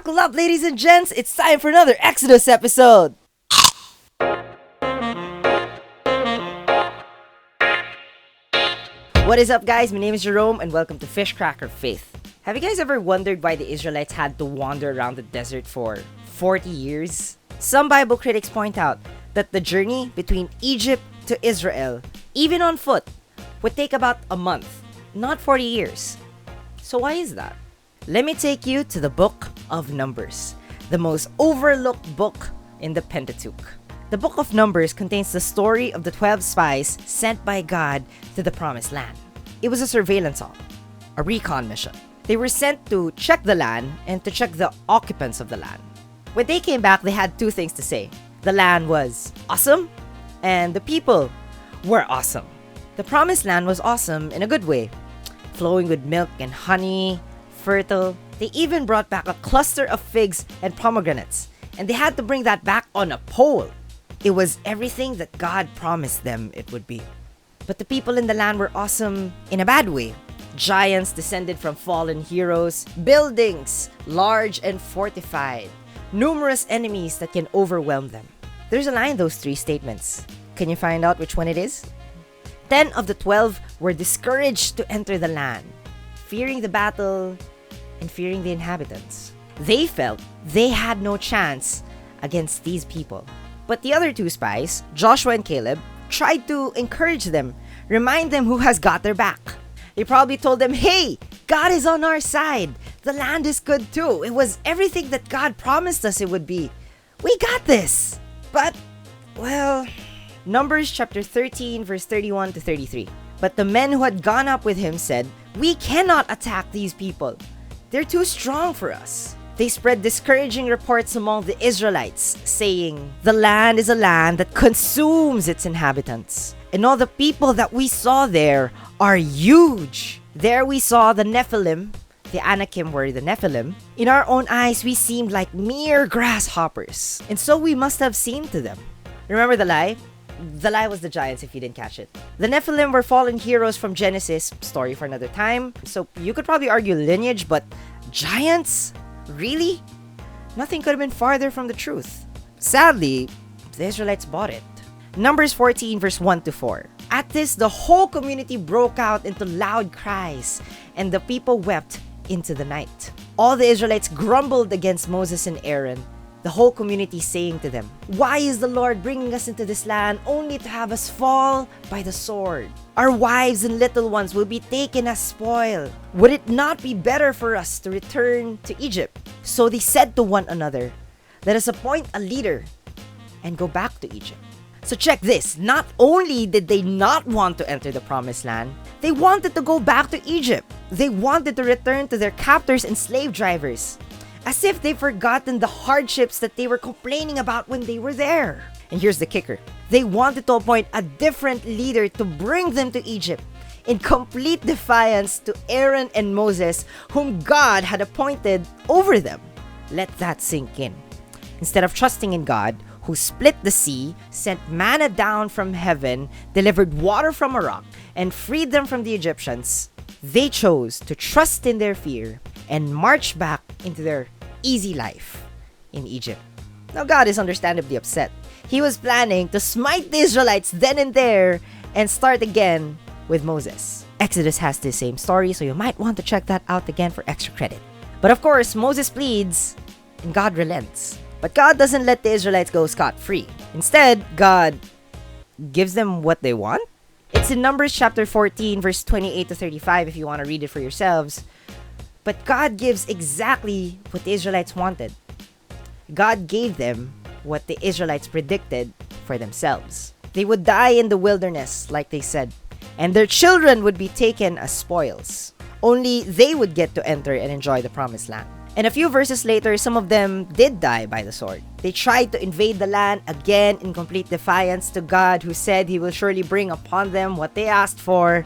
Buckle up, ladies and gents. It's time for another Exodus episode. What is up, guys? My name is Jerome, and welcome to Fishcracker Faith. Have you guys ever wondered why the Israelites had to wander around the desert for 40 years? Some Bible critics point out that the journey between Egypt to Israel, even on foot, would take about a month, not 40 years. So why is that? Let me take you to the book of Numbers, the most overlooked book in the Pentateuch. The book of Numbers contains the story of the 12 spies sent by God to the Promised Land. It was a surveillance op, a recon mission. They were sent to check the land and to check the occupants of the land. When they came back, they had two things to say. The land was awesome, and the people were awesome. The Promised Land was awesome in a good way, flowing with milk and honey, fertile. They even brought back a cluster of figs and pomegranates, and they had to bring that back on a pole. It was everything that God promised them it would be. But the people in the land were awesome in a bad way. Giants descended from fallen heroes, buildings large and fortified, numerous enemies that can overwhelm them. There's a line in those three statements. Can you find out which one it is? 10 of the 12 were discouraged to enter the land, fearing the battle and fearing the inhabitants. They felt they had no chance against these people. But the other two spies, Joshua and Caleb, tried to encourage them, remind them who has got their back. They probably told them, hey, God is on our side. The land is good too. It was everything that God promised us it would be. We got this. But, well, Numbers chapter 13, verse 31 to 33. But the men who had gone up with him said, we cannot attack these people. They're too strong for us. They spread discouraging reports among the Israelites, saying, the land is a land that consumes its inhabitants. And all the people that we saw there are huge. There we saw the Nephilim. The Anakim were the Nephilim. In our own eyes, we seemed like mere grasshoppers. And so we must have seemed to them. Remember the lie? The lie was the giants, if you didn't catch it. The Nephilim were fallen heroes from Genesis, story for another time. So you could probably argue lineage, but giants? Really? Nothing could have been farther from the truth. Sadly, the Israelites bought it. Numbers 14, verse 1 to 4. At this, the whole community broke out into loud cries, and the people wept into the night. All the Israelites grumbled against Moses and Aaron, the whole community saying to them, why is the Lord bringing us into this land only to have us fall by the sword? Our wives and little ones will be taken as spoil. Would it not be better for us to return to Egypt? So they said to one another, let us appoint a leader and go back to Egypt. So check this, not only did they not want to enter the Promised Land, they wanted to go back to Egypt. They wanted to return to their captors and slave drivers, as if they've forgotten the hardships that they were complaining about when they were there. And here's the kicker. They wanted to appoint a different leader to bring them to Egypt, in complete defiance to Aaron and Moses, whom God had appointed over them. Let that sink in. Instead of trusting in God, who split the sea, sent manna down from heaven, delivered water from a rock, and freed them from the Egyptians, they chose to trust in their fear and march back into their easy life in Egypt. Now God is understandably upset. He was planning to smite the Israelites then and there and start again with Moses. Exodus has the same story, so you might want to check that out again for extra credit. But of course, Moses pleads and God relents. But God doesn't let the Israelites go scot-free. Instead, God gives them what they want. It's in Numbers chapter 14, verse 28 to 35 if you want to read it for yourselves. But God gives exactly what the Israelites wanted. God gave them what the Israelites predicted for themselves. They would die in the wilderness, like they said, and their children would be taken as spoils. Only they would get to enter and enjoy the Promised Land. And a few verses later, some of them did die by the sword. They tried to invade the land again in complete defiance to God, who said he will surely bring upon them what they asked for,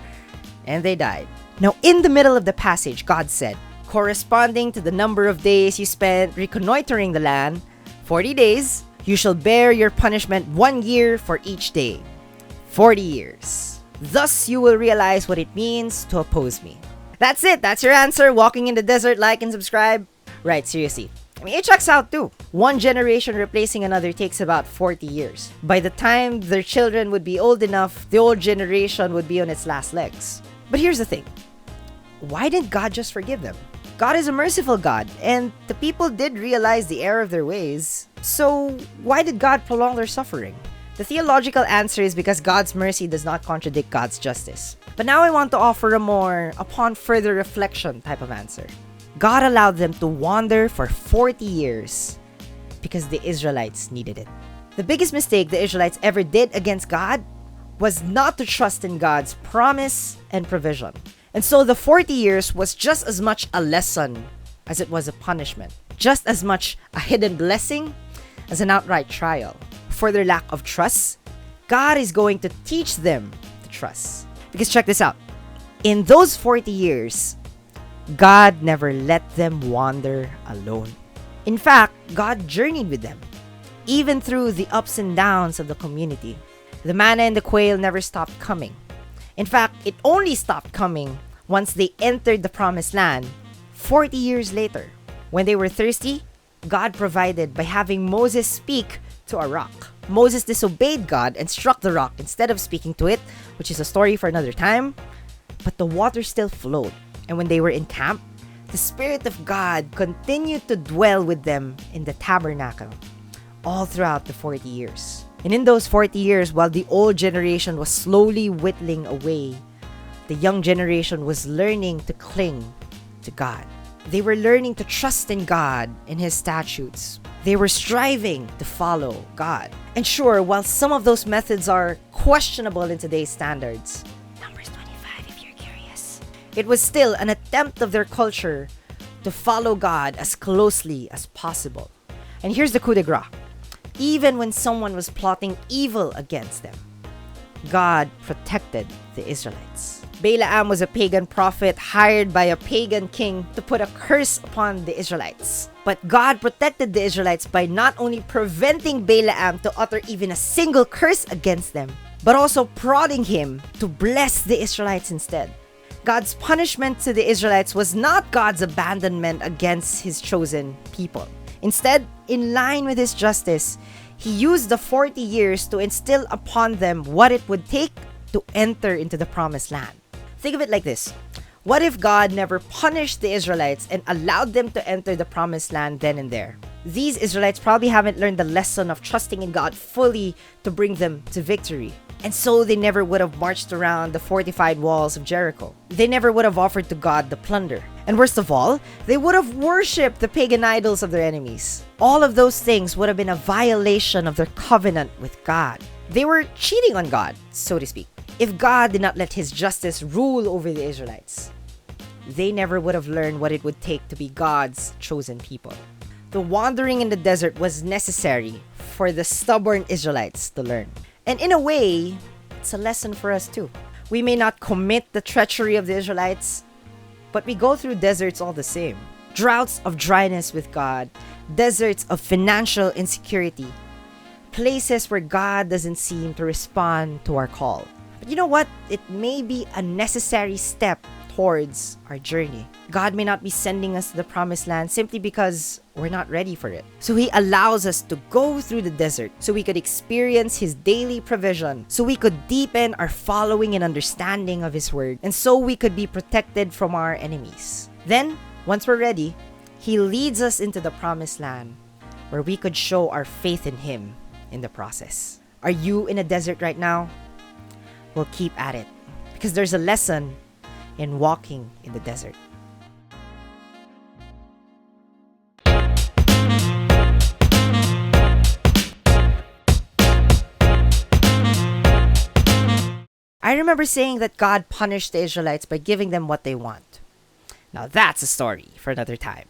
and they died. Now, in the middle of the passage, God said, corresponding to the number of days you spent reconnoitering the land, 40 days, you shall bear your punishment 1 year for each day. 40 years. Thus you will realize what it means to oppose me. That's it. That's your answer. Walking in the desert. Like and subscribe. Right, seriously. I mean, it checks out too. One generation replacing another takes about 40 years. By the time their children would be old enough, the old generation would be on its last legs. But here's the thing. Why didn't God just forgive them? God is a merciful God, and the people did realize the error of their ways. So why did God prolong their suffering? The theological answer is because God's mercy does not contradict God's justice. But now I want to offer a more upon further reflection type of answer. God allowed them to wander for 40 years because the Israelites needed it. The biggest mistake the Israelites ever did against God was not to trust in God's promise and provision. And so the 40 years was just as much a lesson as it was a punishment. Just as much a hidden blessing as an outright trial. For their lack of trust, God is going to teach them to trust. Because check this out. In those 40 years, God never let them wander alone. In fact, God journeyed with them, even through the ups and downs of the community. The manna and the quail never stopped coming. In fact, it only stopped coming once they entered the promised land 40 years later. When they were thirsty, God provided by having Moses speak to a rock. Moses disobeyed God and struck the rock instead of speaking to it, which is a story for another time. But the water still flowed. And when they were in camp, the Spirit of God continued to dwell with them in the tabernacle all throughout the 40 years. And in those 40 years, while the old generation was slowly whittling away, the young generation was learning to cling to God. They were learning to trust in God and His statutes. They were striving to follow God. And sure, while some of those methods are questionable in today's standards, Numbers 25 if you're curious, it was still an attempt of their culture to follow God as closely as possible. And here's the coup de grace. Even when someone was plotting evil against them, God protected the Israelites. Balaam was a pagan prophet hired by a pagan king to put a curse upon the Israelites. But God protected the Israelites by not only preventing Balaam to utter even a single curse against them, but also prodding him to bless the Israelites instead. God's punishment to the Israelites was not God's abandonment against His chosen people. Instead, in line with His justice, He used the 40 years to instill upon them what it would take to enter into the promised land. Think of it like this. What if God never punished the Israelites and allowed them to enter the promised land then and there? These Israelites probably haven't learned the lesson of trusting in God fully to bring them to victory. And so they never would have marched around the fortified walls of Jericho. They never would have offered to God the plunder. And worst of all, they would have worshipped the pagan idols of their enemies. All of those things would have been a violation of their covenant with God. They were cheating on God, so to speak. If God did not let His justice rule over the Israelites, they never would have learned what it would take to be God's chosen people. The wandering in the desert was necessary for the stubborn Israelites to learn. And in a way, it's a lesson for us too. We may not commit the treachery of the Israelites, but we go through deserts all the same. Droughts of dryness with God, deserts of financial insecurity, places where God doesn't seem to respond to our call. But you know what? It may be a necessary step towards our journey. God may not be sending us to the promised land simply because we're not ready for it. So He allows us to go through the desert so we could experience His daily provision, so we could deepen our following and understanding of His word, and so we could be protected from our enemies. Then, once we're ready, He leads us into the promised land where we could show our faith in Him in the process. Are you in a desert right now? Well, keep at it, because there's a lesson in walking in the desert. I remember saying that God punished the Israelites by giving them what they want. Now that's a story for another time.